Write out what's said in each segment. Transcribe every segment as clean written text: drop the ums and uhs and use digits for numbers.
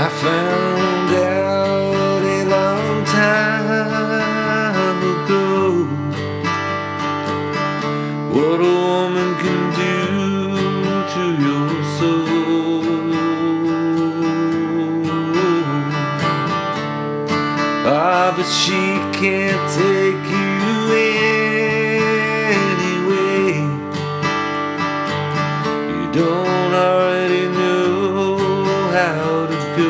I found out a long time ago what a woman can do to your soul. Ah, but she can't take you anyway. You don't already know how to go.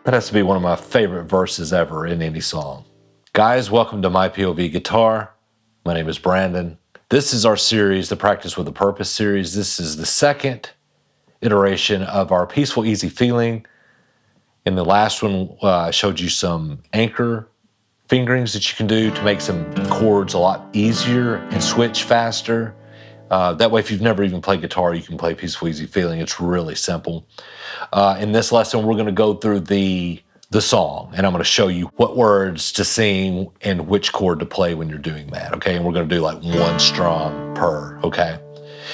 That has to be one of my favorite verses ever in any song. Guys, welcome to My POV Guitar. My name is Brandon. This is our series, the Practice with a Purpose series. This is the second iteration of our Peaceful, Easy Feeling. In the last one, I showed you some anchor fingerings that you can do to make some chords a lot easier and switch faster. That way, if you've never even played guitar, you can play Peaceful, Easy Feeling. It's really simple. In this lesson, we're going to go through the song, and I'm going to show you what words to sing and which chord to play when you're doing that, okay? And we're going to do like one strum per, okay?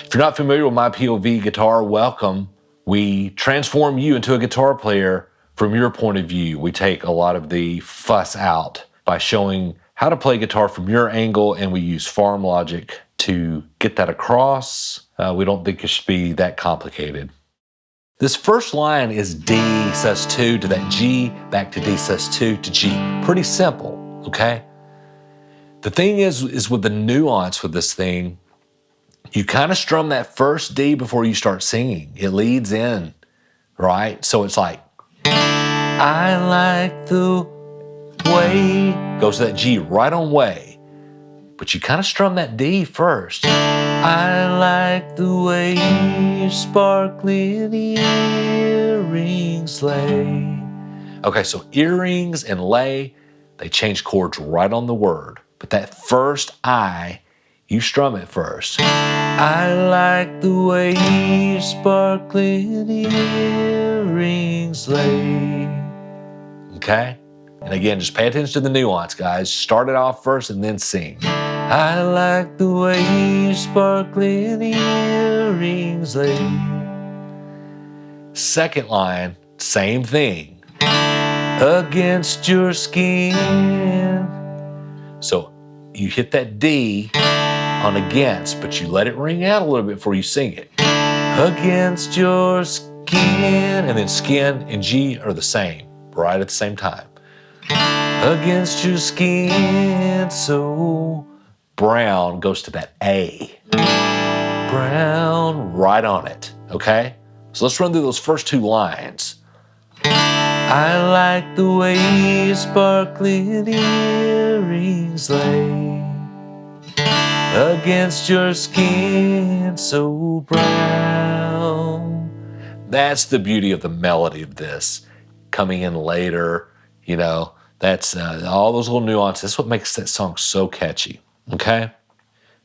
If you're not familiar with My POV Guitar, welcome. We transform you into a guitar player from your point of view. We take a lot of the fuss out by showing how to play guitar from your angle, and we use farm logic to get that across. We don't think it should be that complicated. This first line is D sus2 to that G, back to D sus2 to G. Pretty simple, okay? The thing is with the nuance with this thing, you kind of strum that first D before you start singing. It leads in, right? So it's like, I like the way, goes to that G right on way. But you kind of strum that D first. I like the way your sparkling earrings lay. Okay, so earrings and lay, they change chords right on the word. But that first I, you strum it first. I like the way your sparkling earrings lay. Okay? And again, just pay attention to the nuance, guys. Start it off first and then sing. I like the way your sparkling earrings lay. Second line, same thing. Against your skin. So you hit that D on against, but you let it ring out a little bit before you sing it. Against your skin, and then skin and G are the same, right at the same time. Against your skin, so brown goes to that A. Brown, right on it, okay? So let's run through those first two lines. I like the way your sparkling earrings lay. Against your skin, so brown. That's the beauty of the melody of this. Coming in later, you know, that's all those little nuances. That's what makes that song so catchy, okay?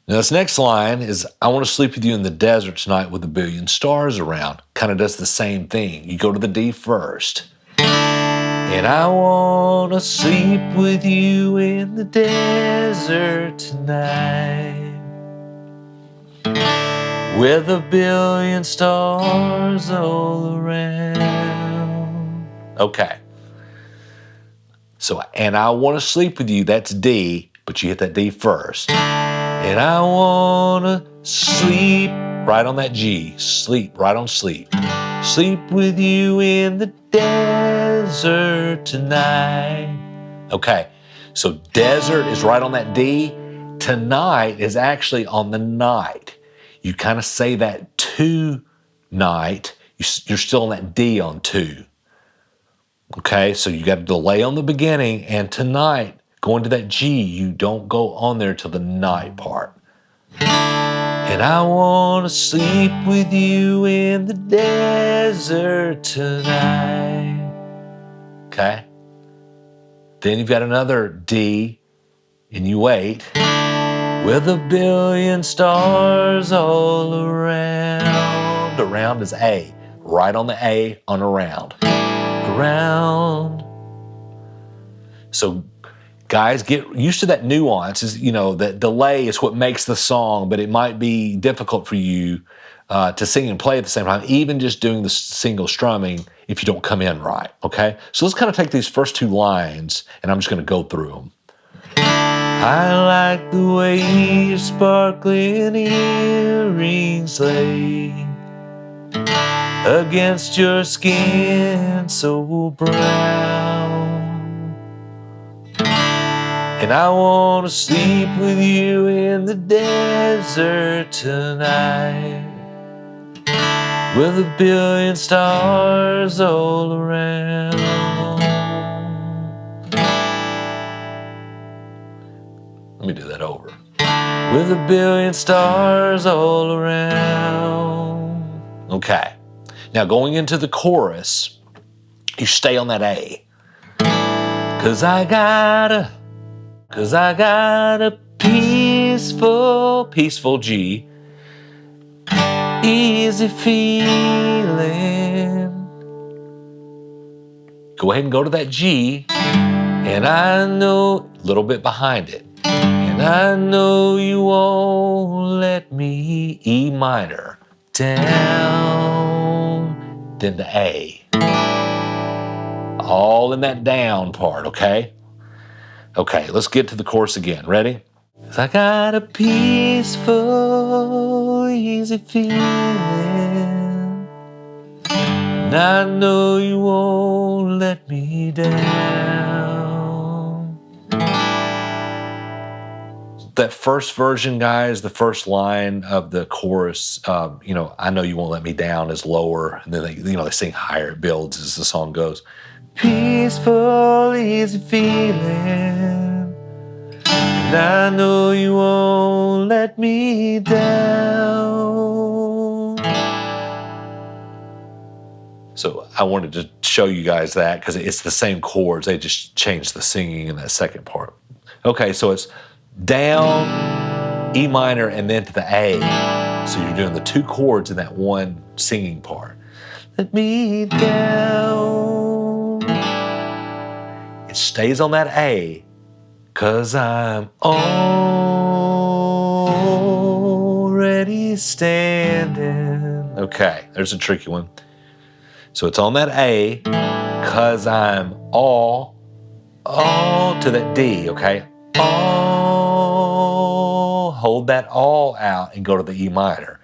Now this next line is, I want to sleep with you in the desert tonight with a billion stars around. Kind of does the same thing. You go to the D first. And I want to sleep with you in the desert tonight with a billion stars all around. Okay. So, and I want to sleep with you, that's D, but you hit that D first. And I want to sleep right on that G, sleep, right on sleep. Sleep with you in the desert tonight. Okay, so desert is right on that D. Tonight is actually on the night. You kind of say that to night. You're still on that D on two. Okay, so you got a delay on the beginning, and tonight, going to that G, you don't go on there till the night part. And I want to sleep with you in the desert tonight. Okay? Then you've got another D, and you wait. With a billion stars all around. Around is A. Right on the A on around. Around. So guys, get used to that nuance. You know, that delay is what makes the song, but it might be difficult for you to sing and play at the same time, even just doing the single strumming if you don't come in right, okay? So let's kind of take these first two lines, and I'm just going to go through them. I like the way your sparkling earrings lay against your skin so brown, and I want to sleep with you in the desert tonight, with a billion stars all around. Let me do that over. With a billion stars all around. Okay. Now going into the chorus, you stay on that A. Cause I got a peaceful G, easy feeling. Go ahead and go to that G, and I know, a little bit behind it, and I know you won't let me, E minor, down, then the A. All in that down part, okay? Okay, let's get to the chorus again. Ready? 'Cause I got a peaceful, easy feeling, and I know you won't let me down. That first version, guys, the first line of the chorus, you know, I know you won't let me down is lower, and then they, you know, they sing higher, it builds as the song goes. Peaceful, easy feeling, and I know you won't let me down. So I wanted to show you guys that because it's the same chords. They just changed the singing in that second part. Okay, so it's down, E minor, and then to the A. So you're doing the two chords in that one singing part. Let me down. It stays on that A. 'Cause I'm already standing. Okay, there's a tricky one. So it's on that A, 'cause I'm all to that D, okay? All, hold that all out and go to the E minor.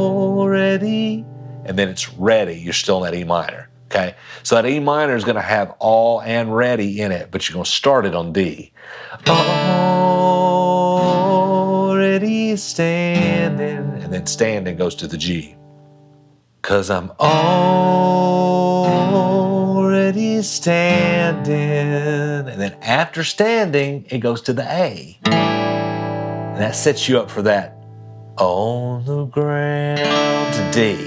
Already, and then it's ready, you're still in that E minor. Okay, so that E minor is going to have all and ready in it, but you're going to start it on D. Already standing, and then standing goes to the G. 'Cause I'm already standing, and then after standing, it goes to the A. And that sets you up for that on the ground to D.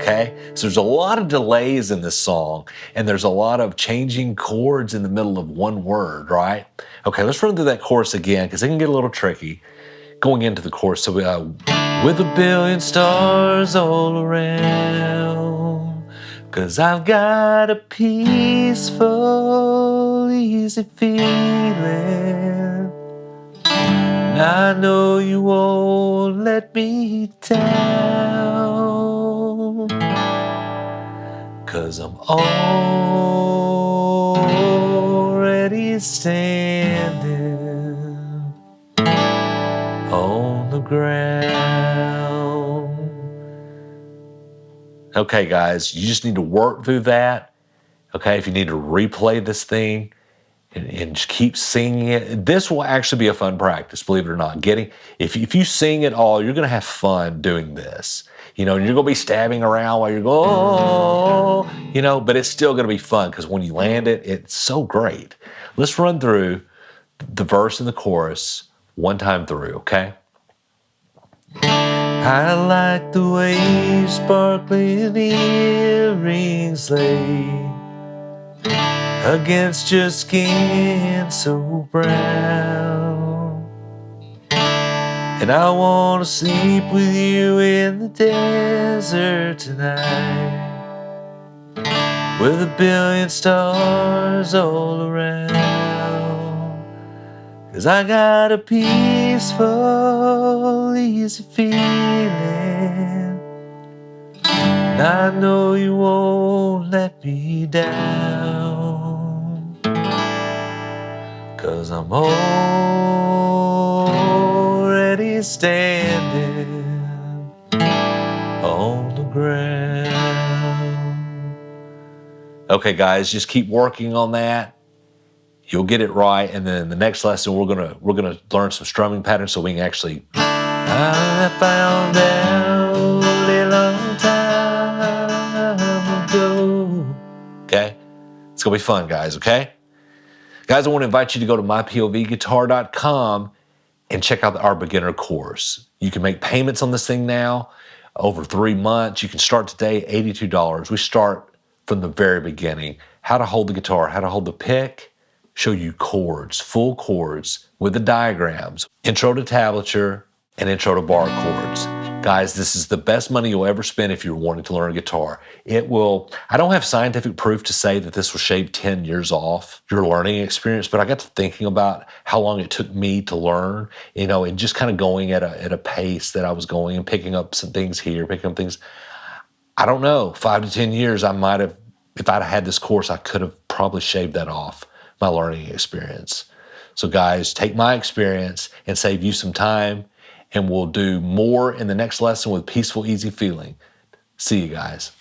Okay, so there's a lot of delays in this song, and there's a lot of changing chords in the middle of one word, right? Okay, let's run through that chorus again because it can get a little tricky going into the chorus. So with a billion stars all around, 'cause I've got a peaceful, easy feeling, and I know you won't let me down. 'Cause I'm already standing on the ground. Okay, guys, you just need to work through that. Okay, if you need to replay this thing and just keep singing it, this will actually be a fun practice, believe it or not. If you sing it all, you're going to have fun doing this. You know, and you're going to be stabbing around while you're going, oh, you know, but it's still going to be fun because when you land it, it's so great. Let's run through the verse and the chorus one time through, okay? I like the way your sparkling earrings lay against your skin so brown, and I want to sleep with you in the desert tonight, with a billion stars all around. 'Cause I got a peaceful, easy feeling. And I know you won't let me down, 'cause I'm already standing on the ground. Okay, guys, just keep working on that. You'll get it right, and then the next lesson we're gonna learn some strumming patterns so we can actually. I found out a long time ago. Okay, it's gonna be fun, guys. Okay, guys, I want to invite you to go to MyPOVGuitar.com and check out our beginner course. You can make payments on this thing now over 3 months. You can start today, $82. We start from the very beginning. How to hold the guitar, how to hold the pick, show you chords, full chords with the diagrams, intro to tablature, and intro to bar chords. Guys, this is the best money you'll ever spend if you're wanting to learn guitar. It will, I don't have scientific proof to say that this will shave 10 years off your learning experience, but I got to thinking about how long it took me to learn, you know, and just kind of going at a pace that I was going and picking up some things here, picking up things. I don't know, 5 to 10 years, I might have, if I'd had this course, I could have probably shaved that off, my learning experience. So guys, take my experience and save you some time, and we'll do more in the next lesson with Peaceful Easy Feeling. See you guys.